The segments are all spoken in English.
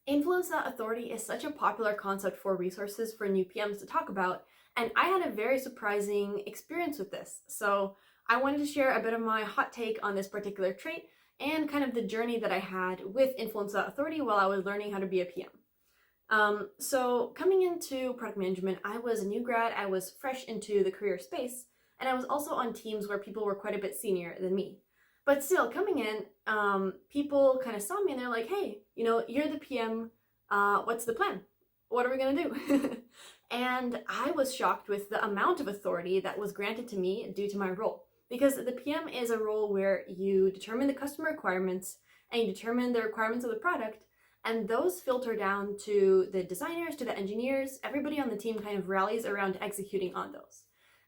Influence.authority is such a popular concept for resources for new PMs to talk about, and I had a very surprising experience with this. So I wanted to share a bit of my hot take on this particular trait and kind of the journey that I had with Influence.authority while I was learning how to be a PM. So coming into product management, I was a new grad, I was fresh into the career space, and I was also on teams where people were quite a bit senior than me. But still, coming in, people kind of saw me and they're like, hey, you're the PM, what's the plan? What are we gonna do? And I was shocked with the amount of authority that was granted to me due to my role. Because the PM is a role where you determine the customer requirements and you determine the requirements of the product, and those filter down to the designers, to the engineers. Everybody on the team kind of rallies around executing on those.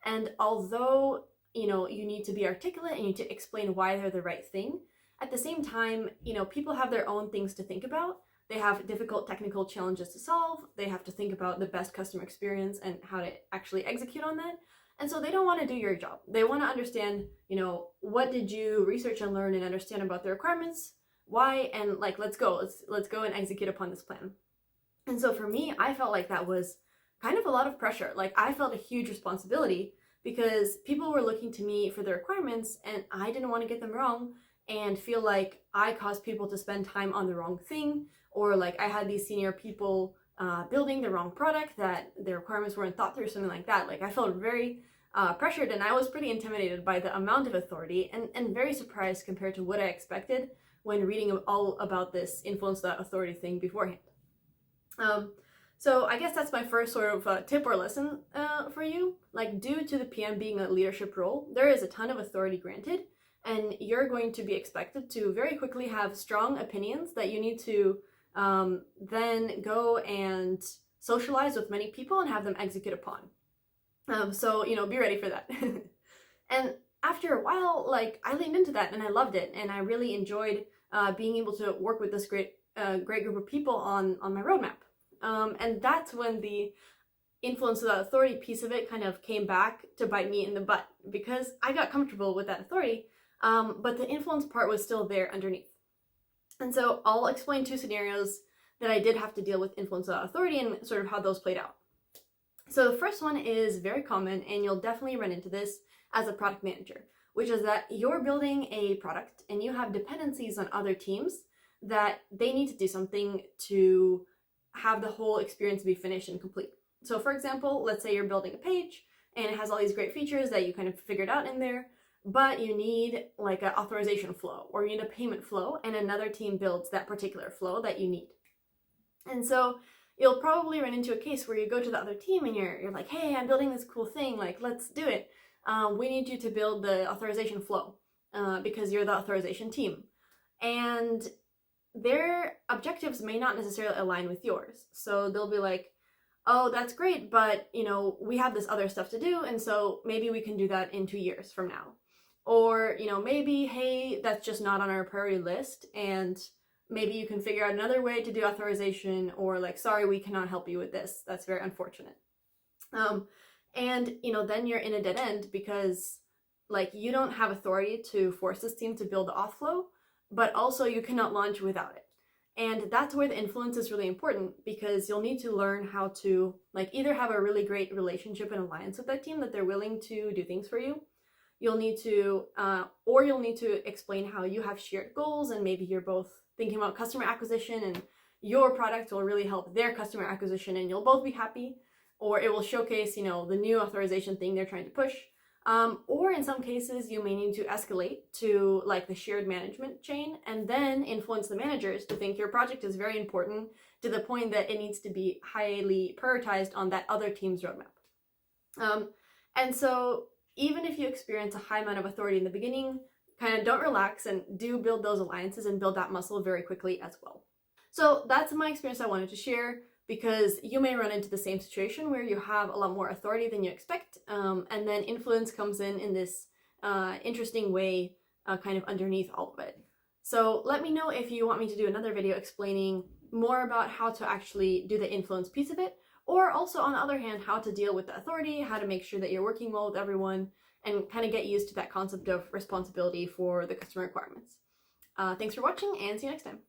And although you need to be articulate and you need to explain why they're the right thing, at the same time, people have their own things to think about. They have difficult technical challenges to solve. They have to think about the best customer experience and how to actually execute on that. And so they don't want to do your job. They want to understand, what did you research and learn and understand about the requirements, why, and let's go and execute upon this plan. And so for me, I felt like that was kind of a lot of pressure. Like, I felt a huge responsibility because people were looking to me for the requirements and I didn't want to get them wrong and feel like I caused people to spend time on the wrong thing, or like I had these senior people building the wrong product, that the requirements weren't thought through, something like that. Like, I felt very pressured, and I was pretty intimidated by the amount of authority and very surprised compared to what I expected when reading all about this Influence.authority thing beforehand. So I guess that's my first sort of tip or lesson for you. Like, due to the PM being a leadership role, there is a ton of authority granted, and you're going to be expected to very quickly have strong opinions that you need to then go and socialize with many people and have them execute upon. So be ready for that. And after a while, like, I leaned into that and I loved it, and I really enjoyed being able to work with this great group of people on my roadmap. And that's when the influence of that authority piece of it kind of came back to bite me in the butt, because I got comfortable with that authority, but the influence part was still there underneath. And so I'll explain two scenarios that I did have to deal with influence of that authority and sort of how those played out. So the first one is very common, and you'll definitely run into this as a product manager, which is that you're building a product and you have dependencies on other teams that they need to do something to have the whole experience be finished and complete. So for example, let's say you're building a page and it has all these great features that you kind of figured out in there, but you need like an authorization flow, or you need a payment flow, and another team builds that particular flow that you need. And so you'll probably run into a case where you go to the other team and you're like, hey, I'm building this cool thing, like, let's do it. We need you to build the authorization flow because you're the authorization team. And their objectives may not necessarily align with yours. So they'll be like, oh, that's great, but we have this other stuff to do, and so maybe we can do that in 2 years from now. Or, maybe, hey, that's just not on our priority list, and maybe you can figure out another way to do authorization, or like, sorry, we cannot help you with this. That's very unfortunate. And then you're in a dead end because like you don't have authority to force this team to build the auth flow, but also you cannot launch without it. And that's where the influence is really important, because you'll need to learn how to like either have a really great relationship and alliance with that team that they're willing to do things for you. You'll need to, or you'll need to explain how you have shared goals, and maybe you're both thinking about customer acquisition and your product will really help their customer acquisition and you'll both be happy. Or it will showcase, the new authorization thing they're trying to push. Or in some cases, you may need to escalate to like the shared management chain and then influence the managers to think your project is very important to the point that it needs to be highly prioritized on that other team's roadmap. And so even if you experience a high amount of authority in the beginning, kind of don't relax and do build those alliances and build that muscle very quickly as well. So that's my experience I wanted to share, because you may run into the same situation where you have a lot more authority than you expect, and then influence comes in this interesting way kind of underneath all of it. So let me know if you want me to do another video explaining more about how to actually do the influence piece of it, or also on the other hand, how to deal with the authority, how to make sure that you're working well with everyone, and kind of get used to that concept of responsibility for the customer requirements. Thanks for watching, and see you next time.